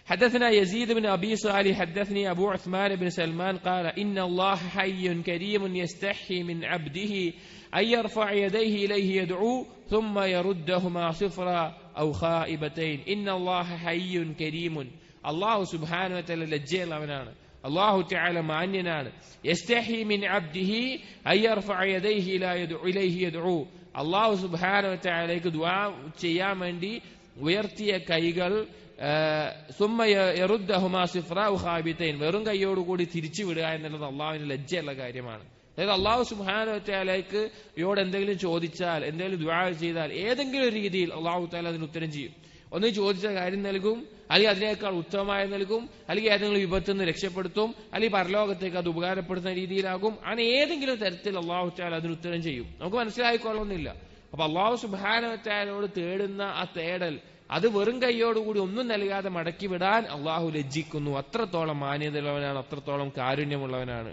حدثنا يزيد بن أبي صالح حدثني أبو عثمان بن سلمان قال إن الله حي كريم يستحي من عبده أن يرفع يديه إليه يدعو ثم يردهما صفرا أو خائبتين إن الله حي كريم الله سبحانه وتعالى لجيل അവനാണ് അല്ലാഹു തആല മാന്യനാണ് യസ്തഹി മിൻ അബ്ദിഹി അൻ യർഫഅ യദൈഹി ഇലൈഹി യദ്ഉ അല്ലാഹു സുബ്ഹാനഹു വതആലയ്ക്ക് ദുആ ചെയ്യാൻ വേണ്ടി ഉയർത്തിയ കൈകൾ സുമ്മ യറുദ്ദഹുമാ സിഫ്റാഉ ഖാബിതൈൻ വെറും കൈയോടുകൂടി തിരിച്ചു വിടുക എന്നുള്ളത് അള്ളാഹുവിന് ലജ്ജയുള്ള കാര്യമാണ്. അതായത് അള്ളാഹു സുബ്ഹാനഹു വതആലയ്ക്ക് യോട് എന്തെങ്കിലും ചോദിച്ചാൽ, എന്തെങ്കിലും ദുആ ചെയ്താൽ ഏതെങ്കിലും രീതിയിൽ അള്ളാഹു തആല അതിന് ഉത്തരം ചെയ്യും. ഒന്ന് ചോദിച്ച കാര്യം നൽകും, അല്ലെങ്കിൽ അതിനേക്കാൾ ഉത്തമമായി നൽകും, അല്ലെങ്കിൽ ഏതെങ്കിലും വിപത്തിൽ നിന്ന് രക്ഷപ്പെടുത്തും, അല്ലെങ്കിൽ പരലോകത്തേക്ക് അത് ഉപകാരപ്പെടുത്തുന്ന രീതിയിലാകും. അങ്ങനെ ഏതെങ്കിലും തരത്തിൽ അള്ളാഹു തആല അതിന് ഉത്തരം ചെയ്യും. നമുക്ക് മനസ്സിലായിക്കൊള്ളുന്നില്ല. അപ്പൊ അള്ളാഹു സുബ്ഹാനഹു വതആലയോട് തേടുന്ന ആ തേടൽ അത് വെറും കൈയോടുകൂടി ഒന്നും നൽകാതെ മടക്കി വിടാൻ അള്ളാഹു ലജ്ജിക്കുന്നു. അത്രത്തോളം മാന്യതയുള്ളവനാണ്, അത്രത്തോളം കാരുണ്യമുള്ളവനാണ്.